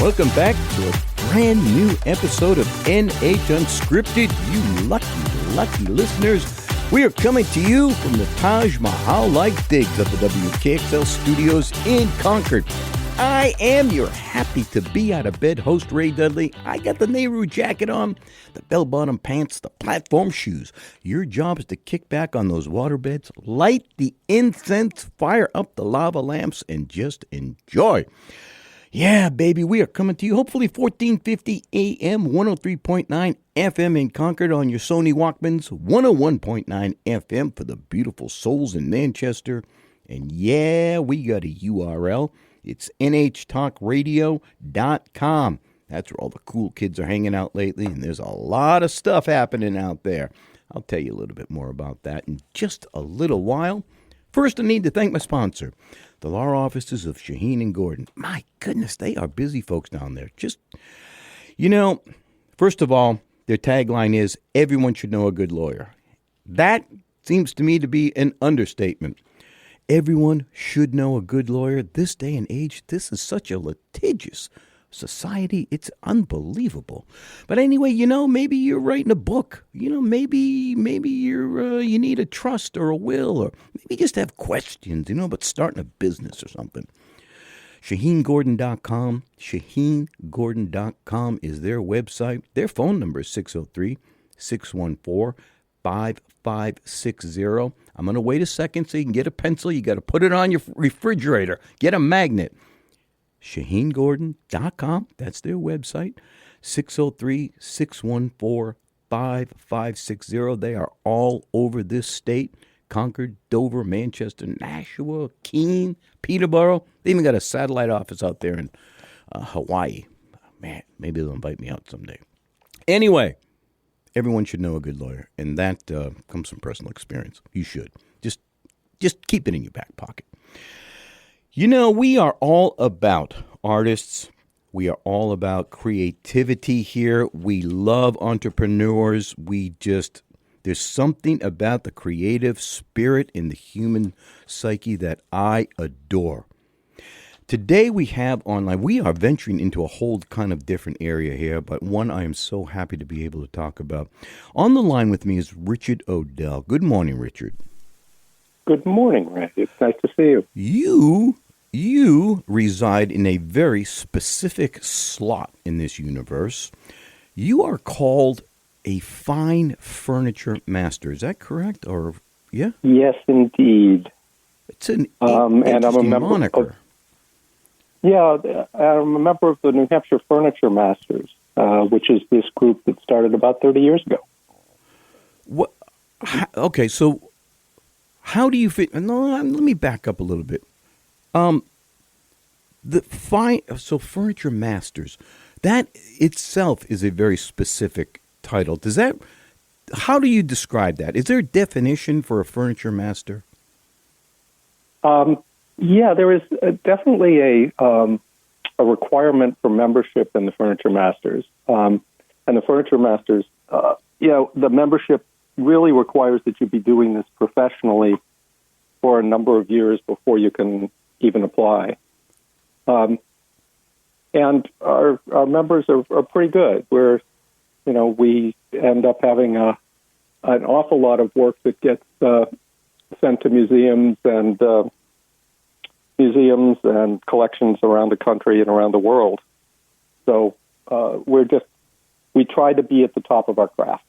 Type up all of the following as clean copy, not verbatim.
Welcome back to a brand new episode of NH Unscripted. You lucky listeners. We are coming to you from the Taj Mahal-like digs of the WKXL studios in Concord. I am your happy to be out of bed host, Ray Dudley. I got the Nehru jacket on, the bell-bottom pants, the platform shoes. Your job is to kick back on those waterbeds, light the incense, fire up the lava lamps, and just enjoy. Yeah, baby, we are coming to you, hopefully 1450 AM, 103.9 FM in Concord on your Sony Walkmans, 101.9 FM for the beautiful souls in Manchester. And yeah, we got a URL. It's nhtalkradio.com. That's where all the cool kids are hanging out lately, and there's a lot of stuff happening out there. I'll tell you a little bit more about that in just a little while. First, I need to thank my sponsor, the law offices of Shaheen and Gordon. My goodness, they are busy folks down there. First of all, their tagline is, everyone should know a good lawyer. That seems to me to be an understatement. Everyone should know a good lawyer. This day and age, this is such a litigious society. It's unbelievable. But anyway, maybe you're writing a book. Maybe you need a trust or a will, or maybe you just have questions, about starting a business or something. ShaheenGordon.com. ShaheenGordon.com is their website. Their phone number is 603-614-5560. I'm going to wait a second so you can get a pencil. You got to put it on your refrigerator. Get a magnet. ShaheenGordon.com. That's their website. 603-614-5560. They are all over this state. Concord, Dover, Manchester, Nashua, Keene, Peterborough. They even got a satellite office out there in Hawaii. Man, maybe they'll invite me out someday. Anyway, everyone should know a good lawyer, and that comes from personal experience. You should. Just keep it in your back pocket. We are all about artists. We are all about creativity here. We love entrepreneurs. There's something about the creative spirit in the human psyche that I adore. Today we have online, we are venturing into a whole kind of different area here, but one I am so happy to be able to talk about. On the line with me is Richard Oedel. Good morning, Richard. Good morning, Ray. It's nice to see you. You reside in a very specific slot in this universe. You are called a fine furniture master. Is that correct? Or yeah? Yes, indeed. It's an and I'm a member moniker. I'm a member of the New Hampshire Furniture Masters, which is this group that started about 30 years ago. What? Okay, so how do you fit? No, let me back up a little bit. Furniture Masters, that itself is a very specific title. How do you describe that? Is there a definition for a furniture master? There is definitely a requirement for membership in the Furniture Masters. And the Furniture Masters, the membership really requires that you be doing this professionally for a number of years before you can even apply. And our members are pretty good. We end up having an awful lot of work that gets sent to museums and collections around the country and around the world. So we try to be at the top of our craft.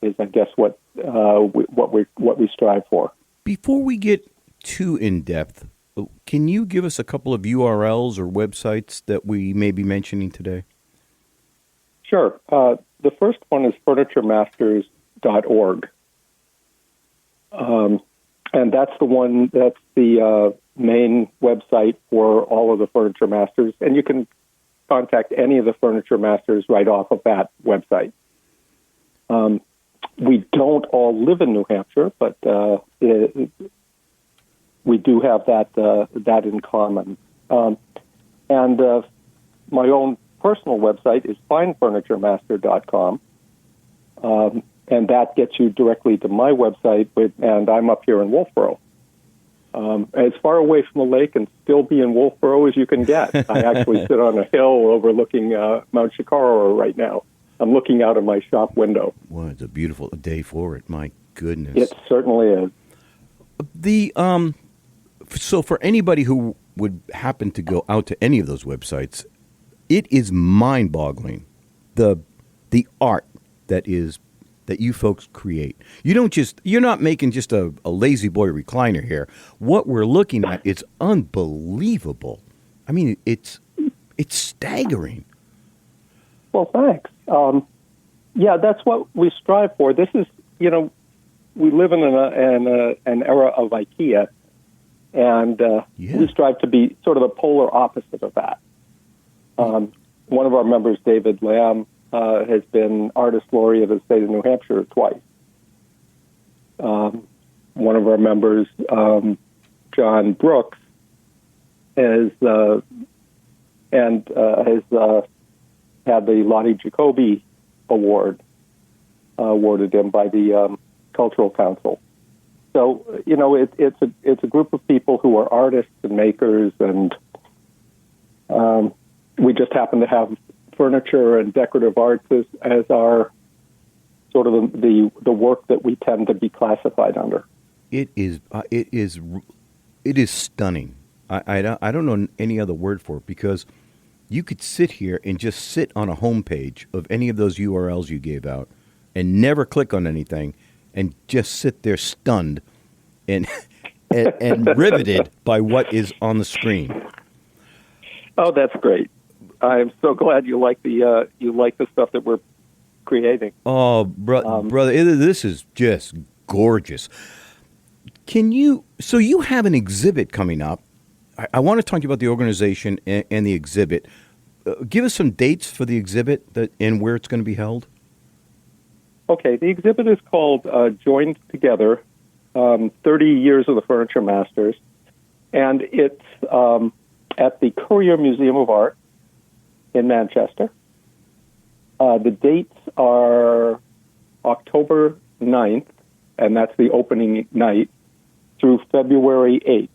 Is I guess what we strive for. Before we get too in depth, can you give us a couple of URLs or websites that we may be mentioning today? Sure. The first one is FurnitureMasters.org. And that's the main website for all of the Furniture Masters. And you can contact any of the Furniture Masters right off of that website. We don't all live in New Hampshire, but we do have that in common. And my own personal website is finefurnituremaster.com, and that gets you directly to my website, and I'm up here in Wolfboro. as far away from the lake and still be in Wolfboro as you can get. I actually sit on a hill overlooking Mount Shikara right now. I'm looking out of my shop window. Well, it's a beautiful day for it. My goodness. It certainly is. So for anybody who would happen to go out to any of those websites, it is mind-boggling the art that you folks create. You're not making just a lazy boy recliner here. What we're looking at is unbelievable. I mean, it's staggering. Well, thanks. Yeah, that's what we strive for. This is, we live in an era of IKEA, and we strive to be sort of the polar opposite of that. One of our members, David Lamb, has been Artist Laureate of the state of New Hampshire twice. One of our members, John Brooks, has had the Lottie Jacoby Award awarded him by the Cultural Council. So it's a group of people who are artists and makers, and we just happen to have furniture and decorative arts as our sort of the work that we tend to be classified under. It is stunning. I don't know any other word for it, because you could sit here and just sit on a homepage of any of those URLs you gave out and never click on anything and just sit there stunned and riveted by what is on the screen. Oh, that's great. I'm so glad you like the stuff that we're creating. Oh, brother, this is just gorgeous. So you have an exhibit coming up. I want to talk to you about the organization and the exhibit. Give us some dates for the exhibit and where it's going to be held. Okay, the exhibit is called Joined Together, 30 Years of the Furniture Masters, and it's at the Courier Museum of Art in Manchester. The dates are October 9th, and that's the opening night, through February 8th.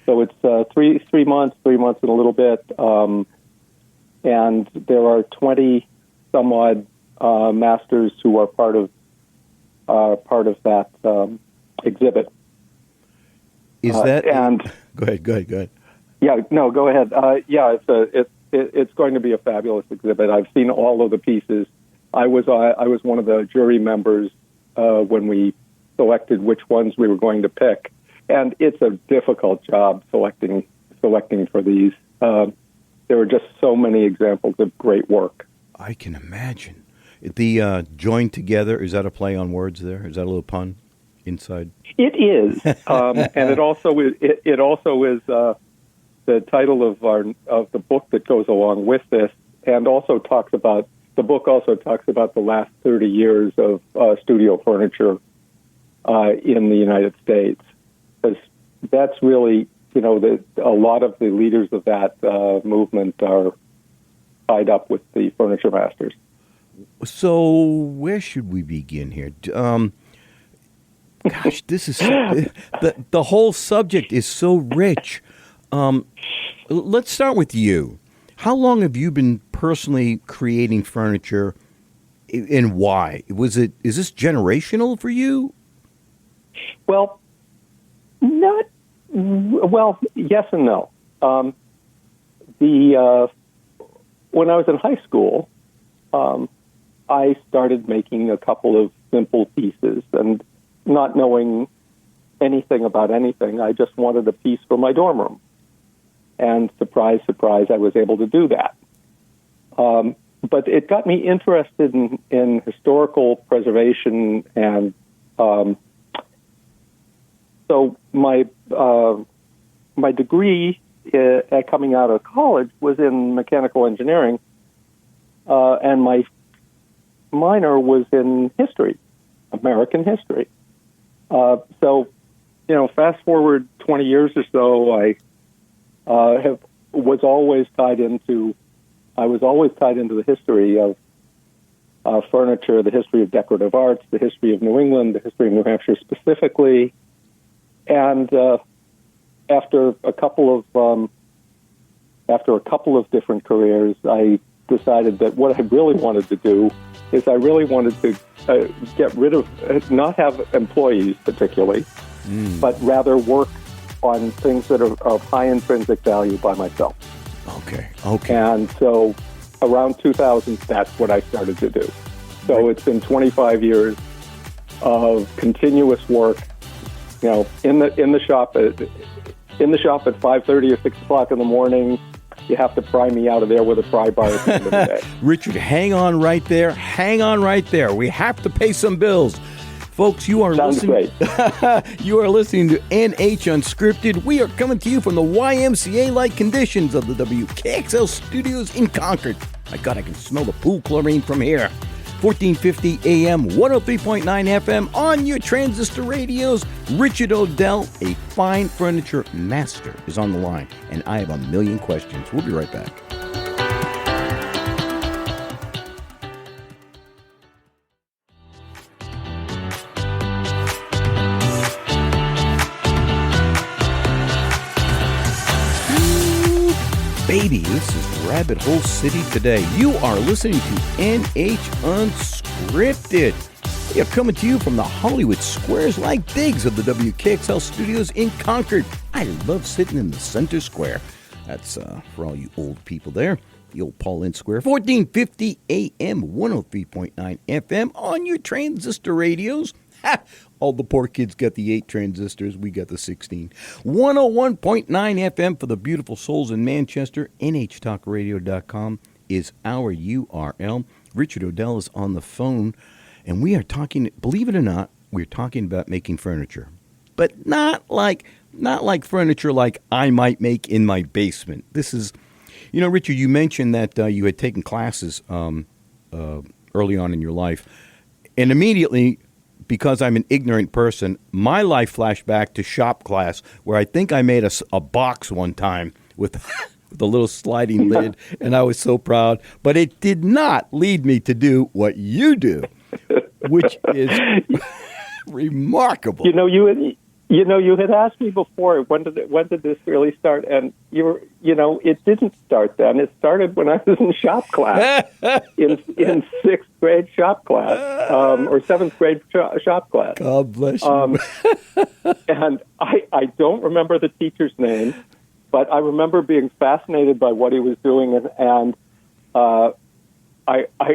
So it's 3 months and a little bit, and there are 20 some odd masters who are part of that exhibit. Is that and go ahead. Yeah, no, go ahead. It's going to be a fabulous exhibit. I've seen all of the pieces. I was one of the jury members when we selected which ones we were going to pick. And it's a difficult job selecting for these. There are just so many examples of great work. I can imagine. The joined together, is that a play on words there? Is that a little pun inside? It is, and it also is the title of the book that goes along with this, and also talks about the last 30 years of studio furniture in the United States. Because that's really, a lot of the leaders of that movement are tied up with the furniture masters. So where should we begin here? Gosh, this is the whole subject is so rich. Let's start with you. How long have you been personally creating furniture, and why? Is this generational for you? Well, yes and no. When I was in high school, I started making a couple of simple pieces, and not knowing anything about anything, I just wanted a piece for my dorm room. And surprise, surprise, I was able to do that. But it got me interested in historical preservation, and so my degree coming out of college was in mechanical engineering, and my minor was in history, American history. So, fast forward 20 years or so, I was always tied into the history of furniture, the history of decorative arts, the history of New England, the history of New Hampshire specifically. And after a couple of different careers, I decided that what I really wanted to do is I really wanted to get rid of, not have employees particularly, but rather work on things that are of high intrinsic value by myself. Okay. And so around 2000, that's what I started to do. So it's been 25 years of continuous work, in the shop at 5:30 or 6 o'clock in the morning. You have to pry me out of there with a pry bar at the end of the day. Richard, hang on right there. We have to pay some bills. Folks, you are listening. You are listening to NH Unscripted. We are coming to you from the YMCA-like conditions of the WKXL studios in Concord. My God, I can smell the pool chlorine from here. 1450 AM, 103.9 FM on your transistor radios. Richard Oedel, a fine furniture master, is on the line, and I have a million questions. We'll be right back. Baby, this is Rabbit Hole City today. You are listening to NH Unscripted. We are coming to you from the Hollywood Squares-like digs of the WKXL studios in Concord. I love sitting in the center square. That's for all you old people there. The old Paulin Square. 1450 AM, 103.9 FM on your transistor radios. Ha! All the poor kids got the 8 transistors. We got the 16. 101.9 FM for the beautiful souls in Manchester. NHTalkRadio.com is our URL. Richard Oedel is on the phone, and we are talking, believe it or not, we're talking about making furniture. But not like furniture like I might make in my basement. This is, Richard, you mentioned that you had taken classes early on in your life, and immediately, because I'm an ignorant person, my life flashed back to shop class, where I think I made a box one time with a little sliding lid, and I was so proud. But it did not lead me to do what you do, which is remarkable. You had asked me before, when did this really start? And it didn't start then. It started when I was in shop class, in 6th grade shop class, or 7th grade shop class. God bless you. And I don't remember the teacher's name, but I remember being fascinated by what he was doing, and I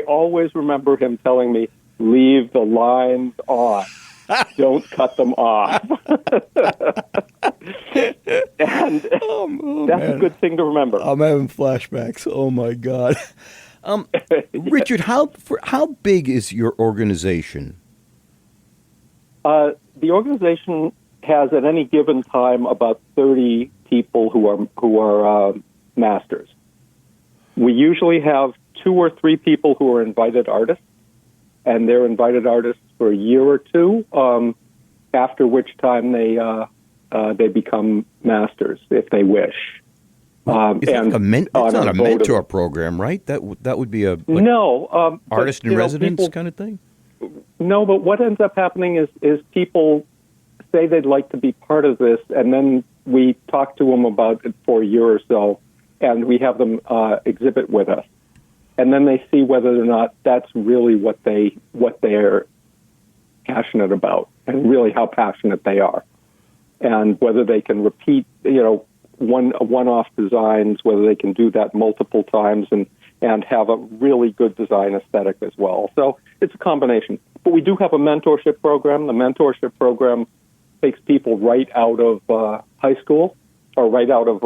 always remember him telling me, "Leave the lines on. Don't cut them off." And that's a good thing to remember. I'm having flashbacks. Oh, my God. Richard, how big is your organization? The organization has at any given time about 30 people who are masters. We usually have 2 or 3 people who are invited artists, and they're invited artists for a year or two, after which time they become masters if they wish. It's not a mentor program, right? That would be a artist in residence kind of thing. No, but what ends up happening is people say they'd like to be part of this, and then we talk to them about it for a year or so, and we have them exhibit with us, and then they see whether or not that's really what they're passionate about, and really how passionate they are, and whether they can repeat, one-off designs, whether they can do that multiple times, and have a really good design aesthetic as well. So it's a combination. But we do have a mentorship program. The mentorship program takes people right out of high school, or right out of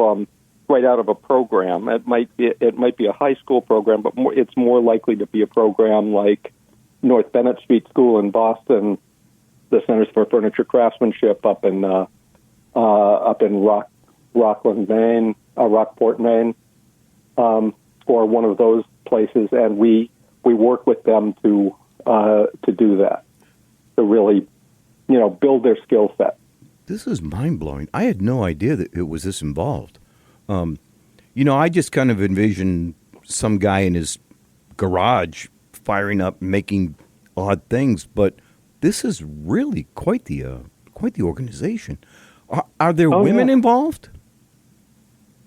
a program. It might be a high school program, but it's more likely to be a program like North Bennett Street School in Boston, the Centers for Furniture Craftsmanship up in Rockport, Maine, or one of those places, and we work with them to do that, to really, build their skill set. This is mind-blowing. I had no idea that it was this involved. I just kind of envisioned some guy in his garage firing up, making odd things, but this is really quite the organization. Are there Oh, women yeah. involved?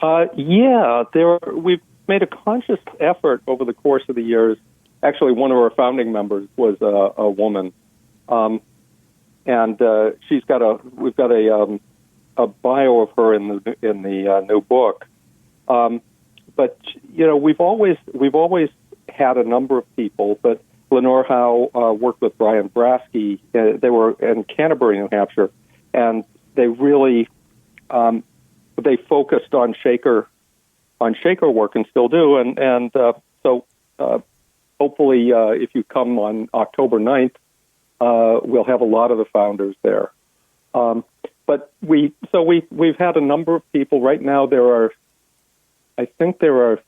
Yeah, we've made a conscious effort over the course of the years. Actually, one of our founding members was a woman, and we've got a bio of her in the new book. But we've always had a number of people. But Lenore Howe worked with Brian Brasky. They were in Canterbury, New Hampshire, and they really they focused on Shaker work and still do. And so hopefully, if you come on October 9th, we'll have a lot of the founders there. But we've had a number of people. Right now, I think there are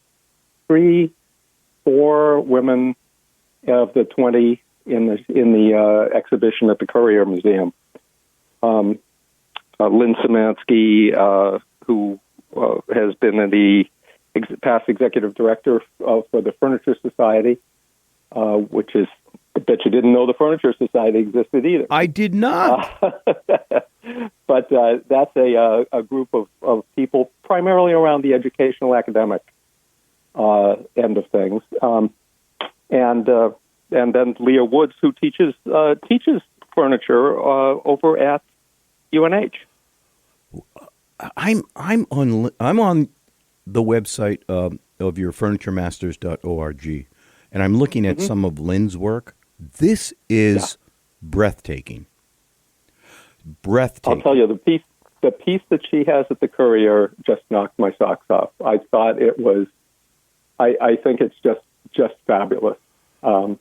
4 women of the 20 in the exhibition at the Courier Museum. Lynn Szymanski, who has been the past executive director for the Furniture Society, which is, I bet you didn't know the Furniture Society existed either. I did not. But that's a group of people primarily around the educational academic end of things, and then Leah Woods, who teaches furniture over at UNH. I'm on the website of your FurnitureMasters.org, and I'm looking at some of Lynn's work. This is breathtaking. Breathtaking. I'll tell you, the piece that she has at the Courier just knocked my socks off. I thought it was. I think it's just fabulous, and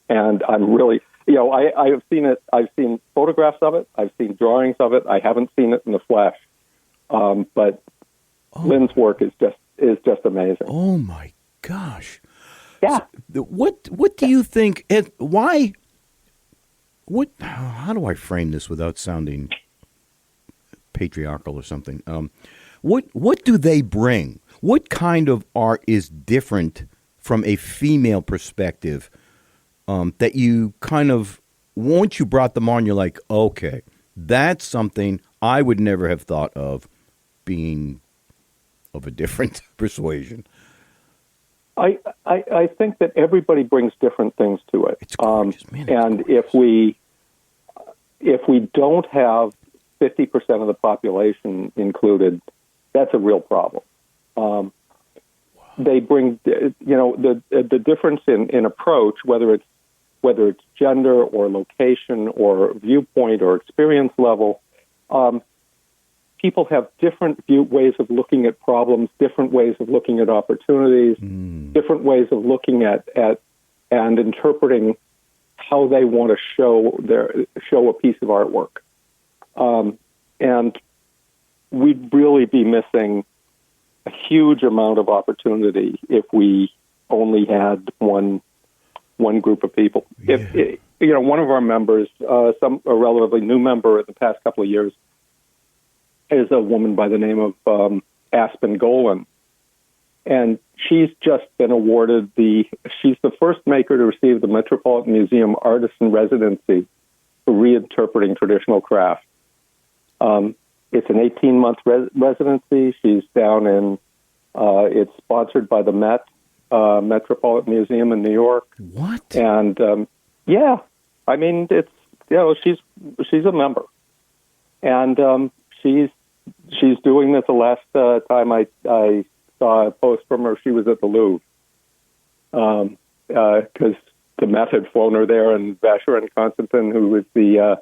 I'm really. I have seen it. I've seen photographs of it. I've seen drawings of it. I haven't seen it in the flesh, but Lynn's work is just amazing. Oh my gosh! Yeah. So, what do you think? Why? How do I frame this without sounding patriarchal or something? What do they bring? What kind of art is different from a female perspective that you kind of, once you brought them on, you're like, okay, that's something I would never have thought of being of a different persuasion? I think that everybody brings different things to it. It's gorgeous, man. And if we don't have 50% of the population included, that's a real problem. They bring, the difference in approach, whether it's gender or location or viewpoint or experience level. People have different ways of looking at problems, different ways of looking at opportunities, different ways of looking at and interpreting how they want to show a piece of artwork. And we'd really be missing a huge amount of opportunity if we only had one group of people. Yeah. If one of our members, a relatively new member in the past couple of years, is a woman by the name of Aspen Golan. And she's just been awarded she's the first maker to receive the Metropolitan Museum Artist in Residency for reinterpreting traditional craft. It's an 18-month residency. She's down in, it's sponsored by the Metropolitan Museum in New York. What? And, I mean, it's, she's a member. And she's doing this. The last time I saw a post from her, she was at the Louvre. Because the Met had flown her there, and Vacher and Constantin, who is the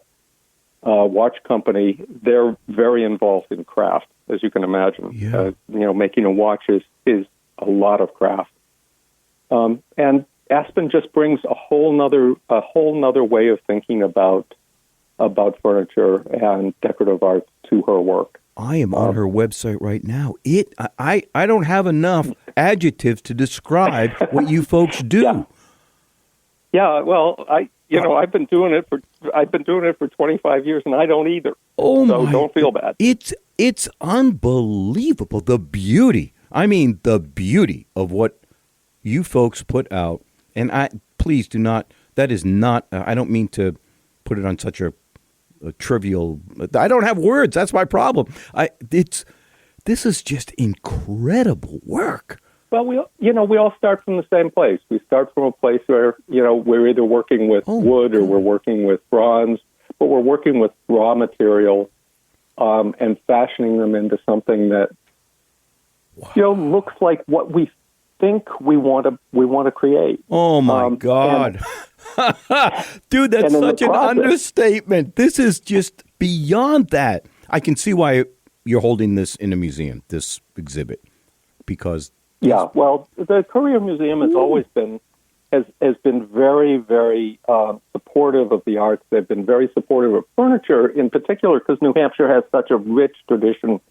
watch company, they're very involved in craft, as you can imagine. Yeah. Making a watch is a lot of craft. And Aspen just brings a whole nother way of thinking about furniture and decorative art to her work. I am on her website right now. I don't have enough adjectives to describe what you folks do. Yeah. Well, I've been doing it for 25 years, and I don't either. Oh so my! Don't feel bad. It's unbelievable. The beauty. I mean, the beauty of what you folks put out. And please do not. That is not. I don't mean to put it on such a a trivial. I don't have words. That's my problem. This is just incredible work. Well, we all start from the same place. We start from a place where, we're either working with wood or we're working with bronze, but we're working with raw material and fashioning them into something that, looks like what we think we want to create. Oh my God. Dude, that's such an understatement. This is just beyond that. I can see why you're holding this in a museum, this exhibit, because the Courier Museum has always been has been very, very supportive of the arts. They've been very supportive of furniture, in particular, because New Hampshire has such a rich tradition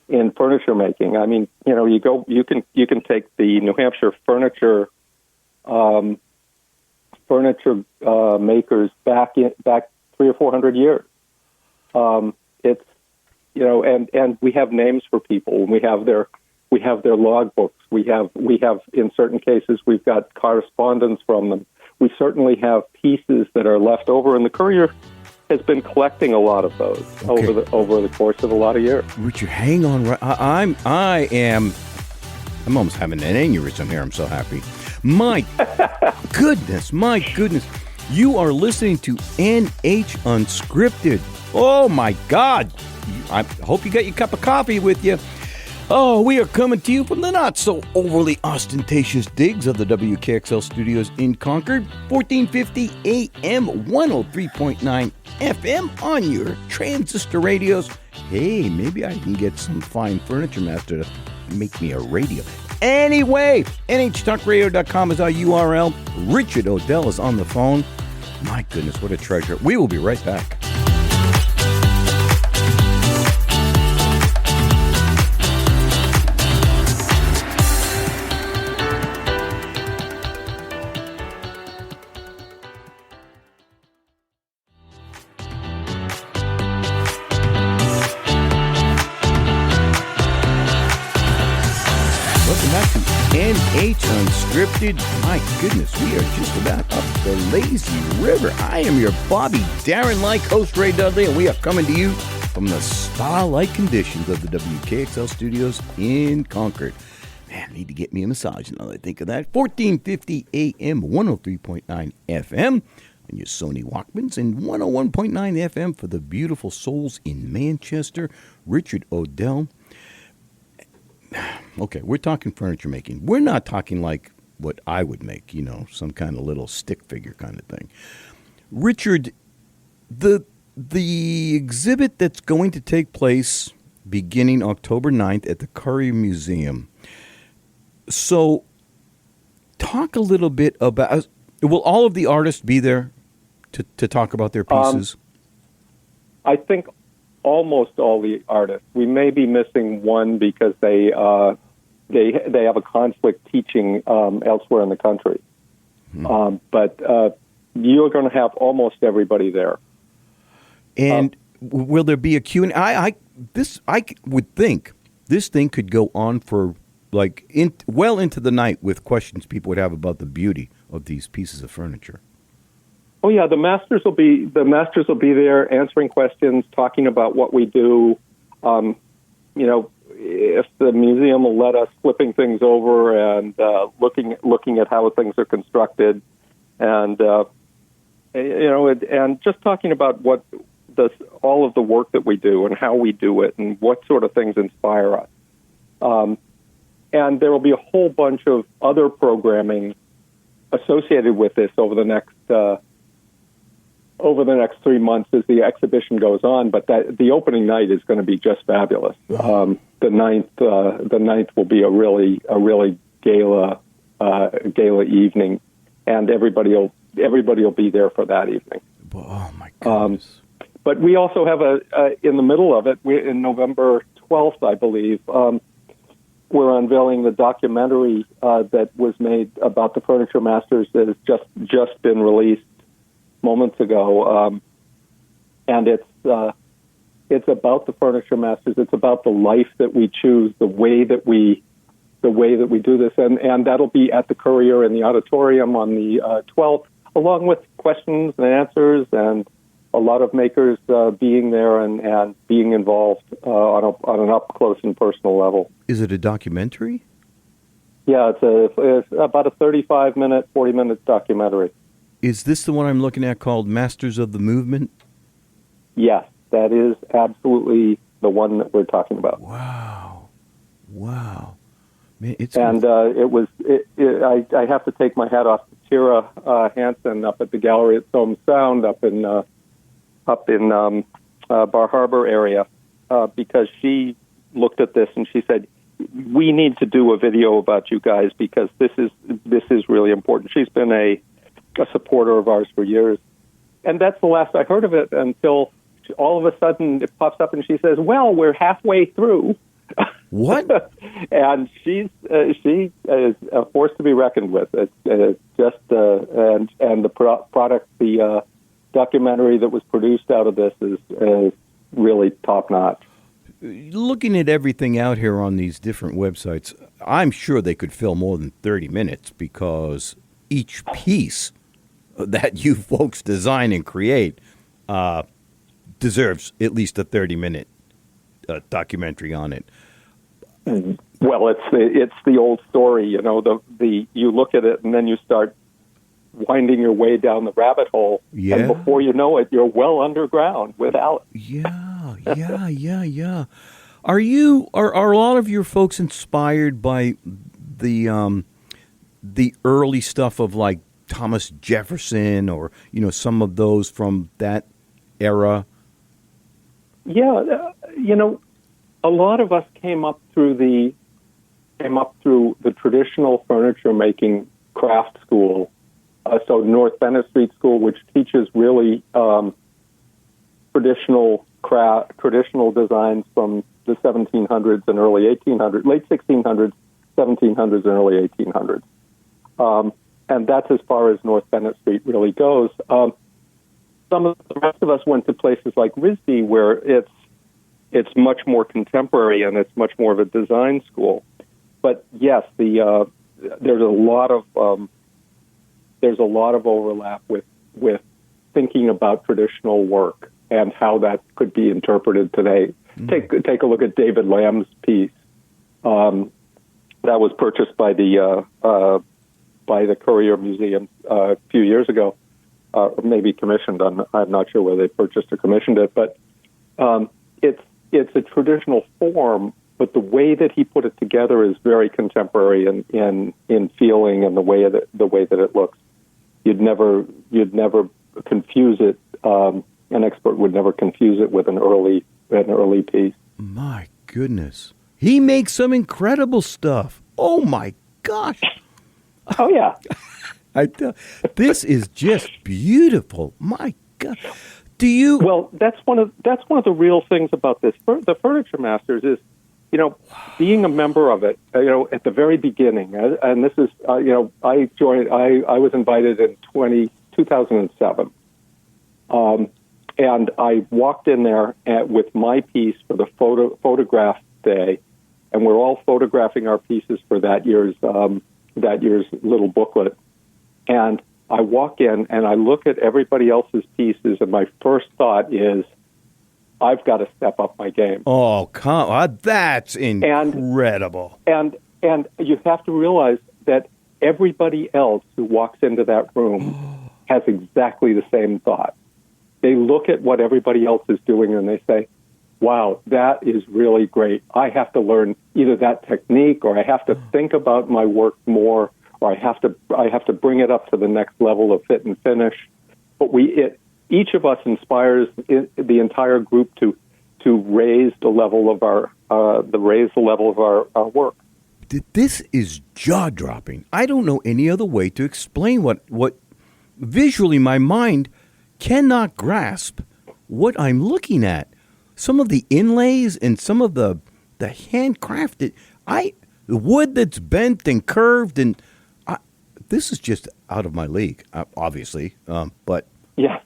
in furniture making. I mean, you can take the New Hampshire furniture makers back 300 or 400 years. It's and we have names for people. We have their logbooks. We have in certain cases we've got correspondence from them. We certainly have pieces that are left over, and the Courier has been collecting a lot of those over the course of a lot of years. Richard, hang on. I'm almost having an aneurysm here. I'm so happy. My goodness. You are listening to NH Unscripted. Oh, my God. I hope you got your cup of coffee with you. Oh, we are coming to you from the not-so-overly ostentatious digs of the WKXL studios in Concord, 1450 AM, 103.9 FM on your transistor radios. Hey, maybe I can get some fine furniture master to make me a radio. Anyway, nhtalkradio.com is our URL. Richard Oedel is on the phone. My goodness, what a treasure. We will be right back. NH Unscripted. My goodness, we are just about up the lazy river. I am your Bobby Darren-like host, Ray Dudley, and we are coming to you from the spa-like conditions of the WKXL studios in Concord. Man, I need to get me a massage now that I think of that. 1450 AM, 103.9 FM on your Sony Walkmans, and 101.9 FM for the beautiful souls in Manchester. Richard Oedel. Okay, we're talking furniture making. We're not talking like what I would make, some kind of little stick figure kind of thing. Richard, the exhibit that's going to take place beginning October 9th at the Courier Museum. So talk a little bit about, will all of the artists be there to talk about their pieces? I think almost all the artists. We may be missing one because they have a conflict teaching elsewhere in the country. But you're going to have almost everybody there. And will there be a Q&A? I would think this thing could go on for well into the night with questions people would have about the beauty of these pieces of furniture. Oh yeah, the masters will be there answering questions, talking about what we do. If the museum will let us, flipping things over and looking at how things are constructed, and and just talking about what all of the work that we do and how we do it and what sort of things inspire us. And there will be a whole bunch of other programming associated with this over the next 3 months as the exhibition goes on. But the opening night is going to be just fabulous. The ninth will be a really gala evening, and everybody will be there for that evening. Oh my goodness! But we also have in the middle of it, in November 12th, I believe, we're unveiling the documentary that was made about the Furniture Masters that has just been released moments ago, and it's about the Furniture Masters. It's about the life that we choose, the way that we do this, and that'll be at the Courier in the auditorium on the 12th, along with questions and answers and a lot of makers being there and being involved on an up close and personal level. Is it a documentary? Yeah, it's about a 35-minute, 40-minute documentary. Is this the one I'm looking at called Masters of the Movement? Yes, that is absolutely the one that we're talking about. Wow. Man, it was. I have to take my hat off to Tira Hansen up at the gallery at Somme Sound up in Bar Harbor area because she looked at this and she said, "We need to do a video about you guys because this is really important." She's been a supporter of ours for years, and that's the last I heard of it until all of a sudden it pops up and she says, "Well, we're halfway through." What? And she is a force to be reckoned with. It's just and the product, the documentary that was produced out of this is really top notch. Looking at everything out here on these different websites, I'm sure they could fill more than 30 minutes because each piece that you folks design and create deserves at least a 30-minute documentary on it. Well, it's the old story, you know. The you look at it and then you start winding your way down the rabbit hole, and before you know it, you're well underground without. Yeah. Are a lot of your folks inspired by the early stuff of like Thomas Jefferson or some of those from that era? Yeah, a lot of us came up through the traditional furniture making craft school. So North Bennett Street School, which teaches really traditional designs from the 1700s and early 1800s, late 1600s, 1700s, and early 1800s. And that's as far as North Bennett Street really goes. Some of the rest of us went to places like RISD, where it's much more contemporary and it's much more of a design school. But yes, there's a lot of overlap with thinking about traditional work and how that could be interpreted today. Take a look at David Lamb's piece that was purchased by the Courier Museum a few years ago, or maybe commissioned. I'm not sure whether they purchased or commissioned it, but it's a traditional form. But the way that he put it together is very contemporary in feeling and the way that it looks. You'd never confuse it. An expert would never confuse it with an early piece. My goodness, he makes some incredible stuff. Oh my gosh. Oh yeah. This is just beautiful. My God. Do you? Well, that's one of the real things about this. The Furniture Masters is, being a member of it, at the very beginning, and this is, I joined. I was invited in 2007, and I walked in there with my piece for the photograph day, and we're all photographing our pieces for that year's little booklet, and I walk in and I look at everybody else's pieces, and my first thought is, I've got to step up my game. Oh, come on. That's incredible. And you have to realize that everybody else who walks into that room has exactly the same thought. They look at what everybody else is doing and they say, wow, that is really great. I have to learn either that technique, or I have to think about my work more, or I have to bring it up to the next level of fit and finish. But each of us inspires the entire group to raise the level of our work. This is jaw-dropping. I don't know any other way to explain what visually my mind cannot grasp what I'm looking at. Some of the inlays and some of the handcrafted, the wood that's bent and curved, and this is just out of my league, obviously. But yeah.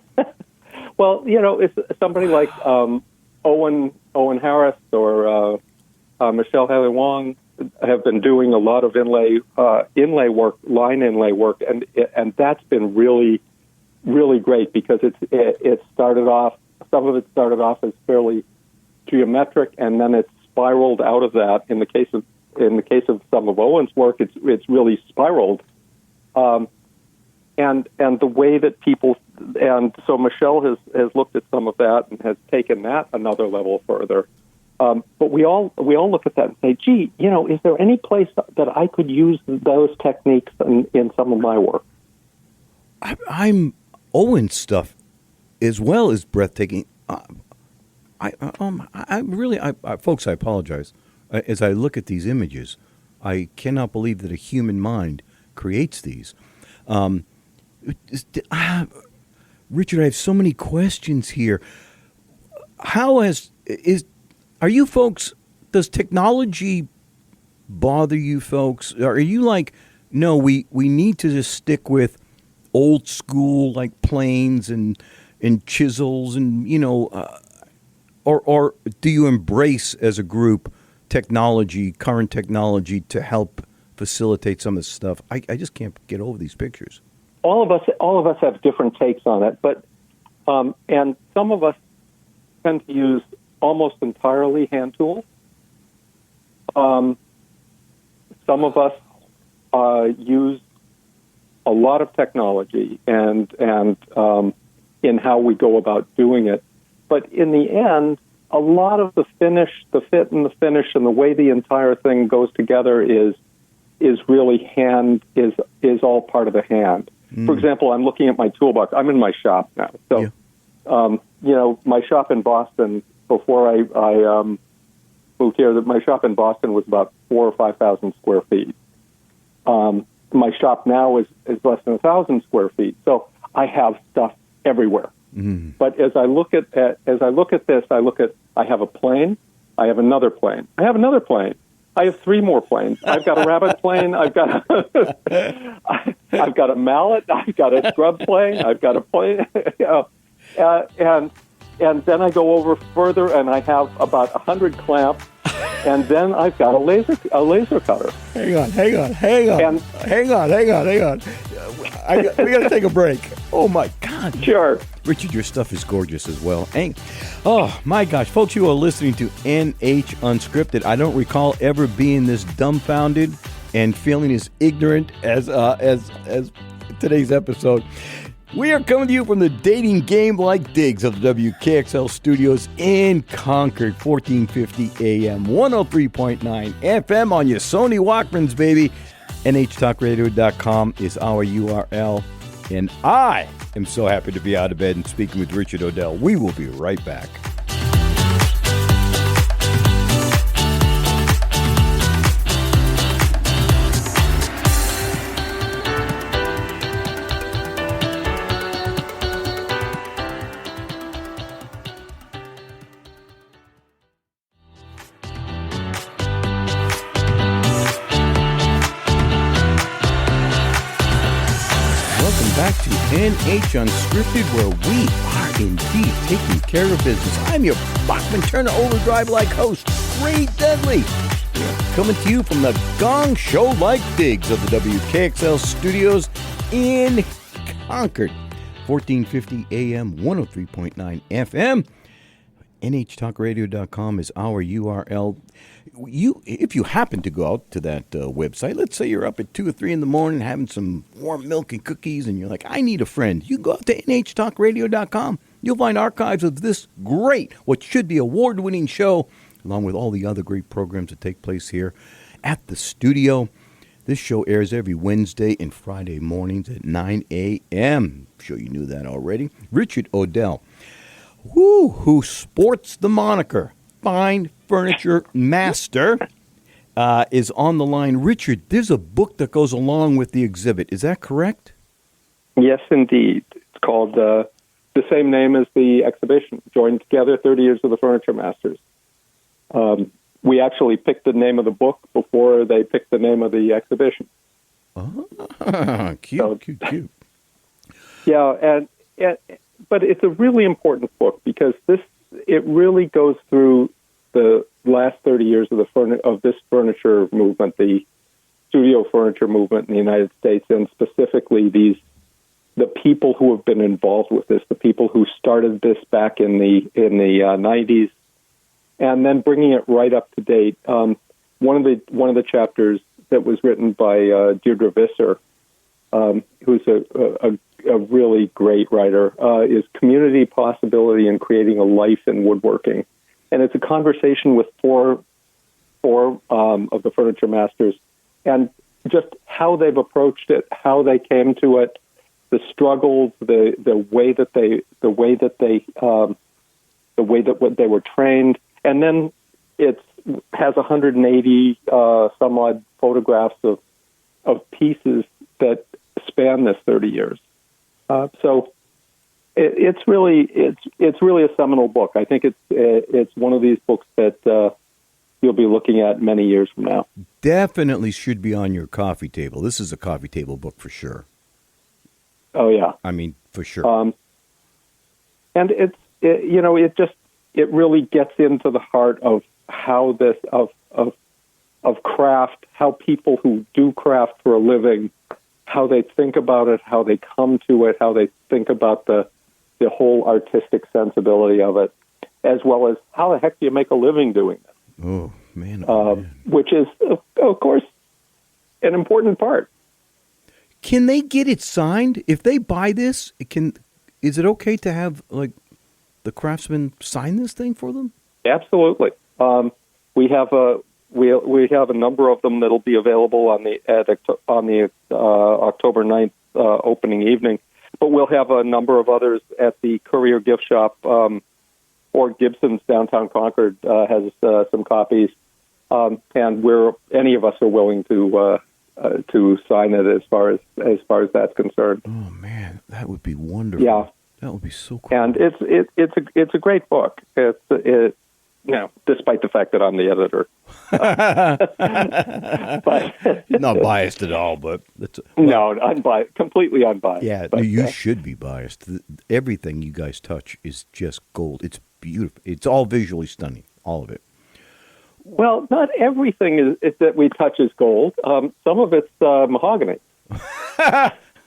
Well, it's somebody like Owen Harris or Michelle Haley Wong have been doing a lot of inlay work, line inlay work, and that's been really really great because it started off. Some of it started off as fairly geometric, and then it spiraled out of that. In the case of some of Owen's work, it's really spiraled. And the way that people, and so Michelle has looked at some of that and has taken that another level further. But we all look at that and say, gee, is there any place that I could use those techniques in some of my work? I'm Owen's stuff as well is breathtaking. Folks, I apologize. As I look at these images, I cannot believe that a human mind creates these. Richard, I have so many questions here. Are you folks, does technology bother you folks? Are you like, no, we need to just stick with old school, like planes and chisels and, or do you embrace as a group current technology to help facilitate some of this stuff? I just can't get over these pictures. All of us have different takes on it, but and some of us tend to use almost entirely hand tools. Some of us use a lot of technology and in how we go about doing it. But in the end, a lot of the fit and the finish and the way the entire thing goes together is really is all part of the hand. For example, I'm looking at my toolbox. I'm in my shop now. So, my shop in Boston, before I moved here, my shop in Boston was about 4,000 or 5,000 square feet. My shop now is less than 1,000 square feet. So I have stuff everywhere. Mm. But as I look at this, I have a plane, I have another plane, I have another plane. I have 3 more planes. I've got a rabbit plane. I've got a mallet. I've got a scrub plane. I've got a plane. And then I go over further, and I have about 100 clamps. And then I've got a laser cutter. Hang on. We got to take a break. Oh, my God. Sure. Richard, your stuff is gorgeous as well. Oh, my gosh. Folks, you are listening to NH Unscripted. I don't recall ever being this dumbfounded and feeling as ignorant as today's episode. We are coming to you from the dating game-like digs of the WKXL studios in Concord, 1450 AM, 103.9 FM on your Sony Walkmans, baby. NHTalkRadio.com is our URL. And I am so happy to be out of bed and speaking with Richard Oedel. We will be right back. NH Unscripted, where we are indeed taking care of business. I'm your Bachman Turner Overdrive-like host, Ray Dudley. We are coming to you from the Gong Show-like digs of the WKXL studios in Concord, 1450 AM, 103.9 FM. NHTalkRadio.com is our URL. If you happen to go out to that website, let's say you're up at 2 or 3 in the morning having some warm milk and cookies, and you're like, I need a friend. You go out to NHTalkRadio.com. You'll find archives of this great, what should be award-winning show, along with all the other great programs that take place here at the studio. This show airs every Wednesday and Friday mornings at 9 a.m. I'm sure you knew that already. Richard Oedel, who sports the moniker Fine Furniture Master, is on the line. Richard, there's a book that goes along with the exhibit. Is that correct? Yes, indeed. It's called the same name as the exhibition, Joined Together, 30 Years of the Furniture Masters. We actually picked the name of the book before they picked the name of the exhibition. Oh, cute. Yeah, but it's a really important book because it really goes through the last 30 years of this furniture movement, the studio furniture movement in the United States, and specifically these the people who have been involved with this, the people who started this back in the 90s, and then bringing it right up to date. One of the chapters that was written by Deirdre Visser, who's a really great writer, is Community Possibility in Creating a Life in Woodworking. And it's a conversation with four of the furniture masters, and just how they've approached it, how they came to it, the struggles, the way that they were trained, and then it has 180 some odd photographs of pieces that span this 30 years. So it's really a seminal book. I think it's one of these books that you'll be looking at many years from now. Definitely should be on your coffee table. This is a coffee table book for sure. Oh yeah, I mean for sure. And it really gets into the heart of how this of craft, how people who do craft for a living, how they think about it, how they come to it, how they think about the whole artistic sensibility of it, as well as how the heck do you make a living doing it? Oh man, which is of course an important part. Can they get it signed if they buy this? Is it okay to have like the craftsman sign this thing for them? Absolutely. We have a number of them that'll be available on the October 9th opening evening, but we'll have a number of others at the Courier Gift Shop, or Gibson's downtown Concord has some copies, and any of us are willing to sign it as far as that's concerned. Oh man, that would be wonderful. Yeah, that would be so cool. And it's a great book. Despite the fact that I'm the editor, but not biased at all. But no, unbiased, completely unbiased. Yeah, but, you should be biased. Everything you guys touch is just gold. It's beautiful. It's all visually stunning. All of it. Well, not everything is that we touch is gold. Some of it's mahogany.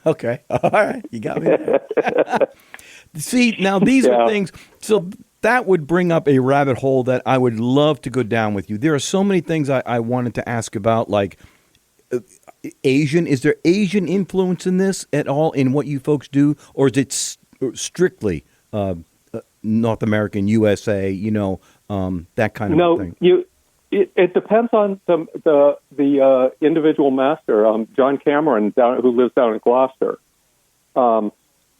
Okay. All right. You got me. See, now these are things. So that would bring up a rabbit hole that I would love to go down with you. There are so many things I wanted to ask about, like Asian. Is there Asian influence in this at all in what you folks do? Or is it strictly North American, USA, that kind of thing? No, it depends on the individual master. John Cameron, who lives down in Gloucester,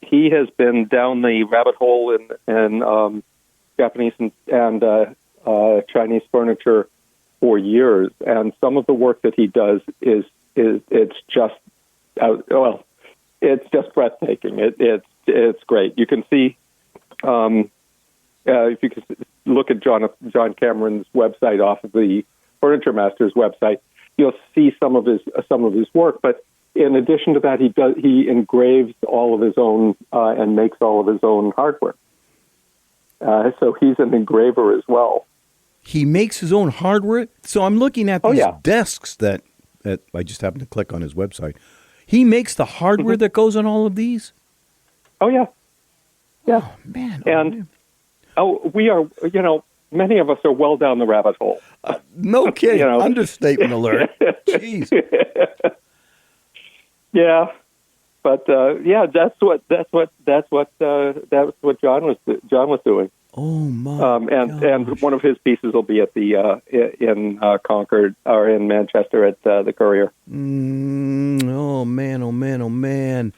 he has been down the rabbit hole in Japanese and Chinese furniture for years, and some of the work that he does is it's just breathtaking. It's great. You can see if you can look at John Cameron's website off of the Furniture Masters website, you'll see some of his work. But in addition to that, he engraves all of his own and makes all of his own hardware. So he's an engraver as well. He makes his own hardware. So I'm looking at these desks that I just happened to click on his website. He makes the hardware that goes on all of these? Oh, yeah. Yeah. Oh, man. And we are, many of us are well down the rabbit hole. No kidding. Understatement alert. Jeez. Yeah. But that's what John was doing. Oh my! And one of his pieces will be at the in Concord or in Manchester at the Courier. Oh man!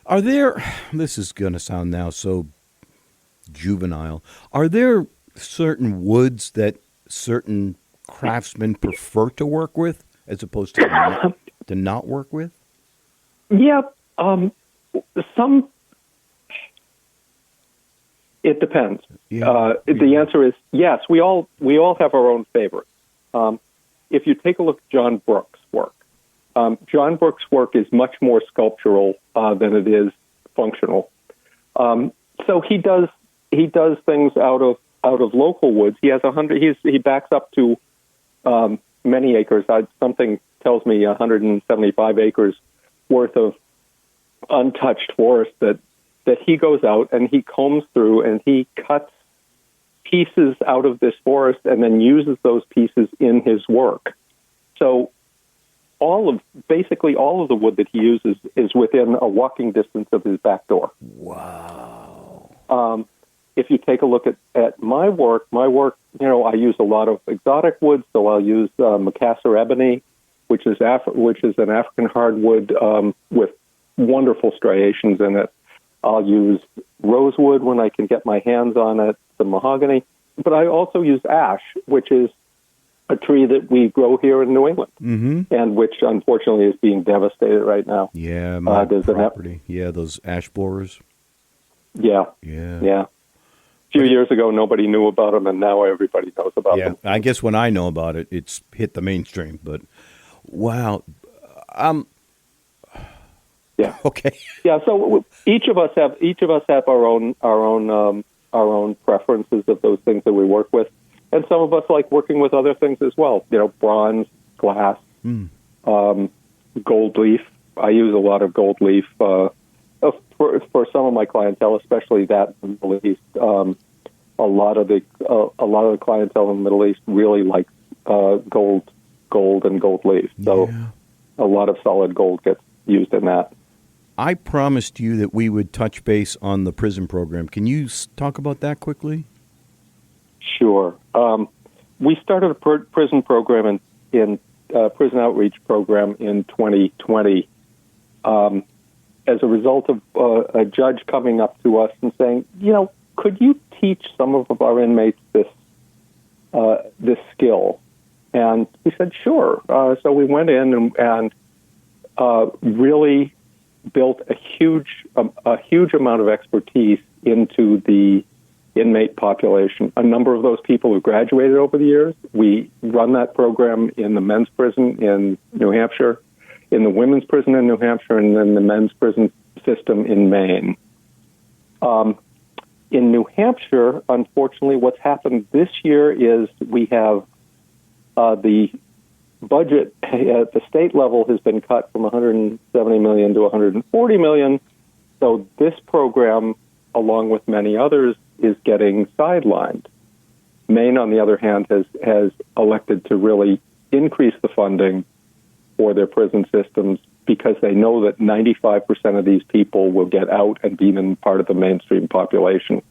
Are there? This is going to sound now so juvenile. Are there certain woods that certain craftsmen prefer to work with as opposed to not work with? Yeah. Some. It depends. The answer is yes. We all have our own favorites. If you take a look at John Brooks' work, John Brooks' work is much more sculptural than it is functional. So he does things out of local woods. He has 100. He backs up to many acres. Something tells me 175 acres worth of untouched forest that he goes out and he combs through and he cuts pieces out of this forest and then uses those pieces in his work. So basically all of the wood that he uses is within a walking distance of his back door. Wow. If you take a look at my work, I use a lot of exotic woods, so I'll use Macassar ebony, which is an African hardwood with wonderful striations in it. I'll use rosewood when I can get my hands on it, the mahogany. But I also use ash, which is a tree that we grow here in New England, and which unfortunately is being devastated right now. Yeah, my property. Those ash borers. Yeah. A few years ago, nobody knew about them, and now everybody knows about them. I guess when I know about it, it's hit the mainstream. But wow, yeah. Okay. Yeah. So each of us have our own preferences of those things that we work with, and some of us like working with other things as well. Bronze, glass, gold leaf. I use a lot of gold leaf for some of my clientele, especially that in the Middle East. A lot of the clientele in the Middle East really likes gold and gold leaf. So a lot of solid gold gets used in that. I promised you that we would touch base on the prison program. Can you talk about that quickly? Sure. We started a prison program in prison outreach program in 2020 as a result of a judge coming up to us and saying, could you teach some of our inmates this skill? And we said, sure. So we went in and really built a huge amount of expertise into the inmate population. A number of those people who graduated over the years. We run that program in the men's prison in New Hampshire, in the women's prison in New Hampshire, and then the men's prison system in Maine. In New Hampshire, unfortunately, what's happened this year is we have the budget at the state level has been cut from $170 million to $140 million. So this program, along with many others, is getting sidelined. Maine, on the other hand, has elected to really increase the funding for their prison systems because they know that 95% of these people will get out and be in part of the mainstream population.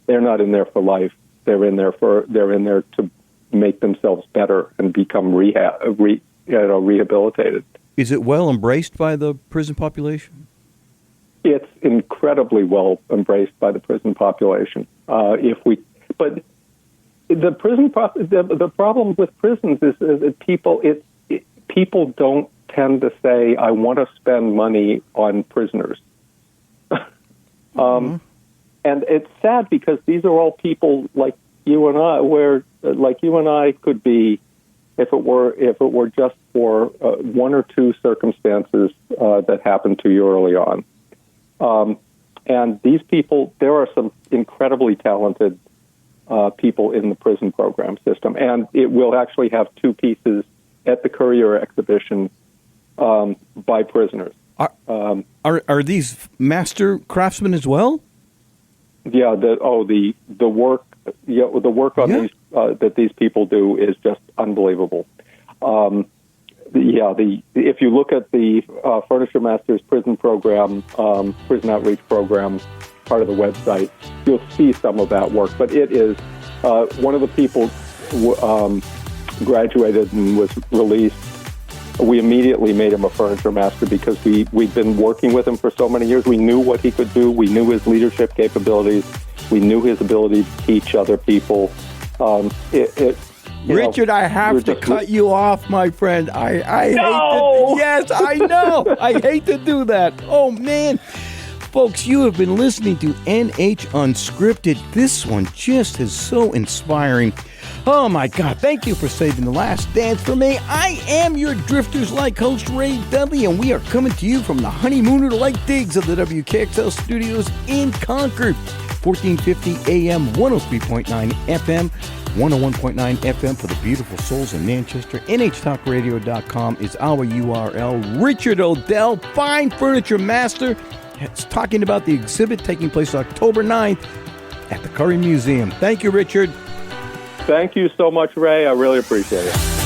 They're not in there for life. They're in there to make themselves better and become rehabilitated. Is it well embraced by the prison population? It's incredibly well embraced by the prison population. But the problem with prisons is that people don't tend to say, "I want to spend money on prisoners." And it's sad because these are all people like you and I, like you and I could be, if it were just for one or two circumstances that happened to you early on. And these people, there are some incredibly talented people in the prison program system, and it will actually have two pieces at the Courier exhibition by prisoners. Are these master craftsmen as well? Yeah. The work. Yeah, the work on these that these people do is just unbelievable. If you look at the Furniture Masters prison program, prison outreach program, part of the website, you'll see some of that work. But it is one of the people graduated and was released. We immediately made him a Furniture Master because we'd been working with him for so many years. We knew what he could do. We knew his leadership capabilities. We knew his ability to teach other people. Richard, I have to cut you off, my friend. I hate No! Yes, I know. I hate to do that. Oh, man. Folks, you have been listening to NH Unscripted. This one just is so inspiring. Oh, my God. Thank you for saving the last dance for me. I am your Drifters Like host, Ray Dudley, and we are coming to you from the Honeymooner Lake Digs of the WKXL studios in Concord. 1450 AM, 103.9 FM, 101.9 FM for the beautiful souls in Manchester. NHTalkRadio.com is our URL. Richard Oedel, fine furniture master, is talking about the exhibit taking place October 9th at the Curry Museum. Thank you, Richard. Thank you so much, Ray. I really appreciate it.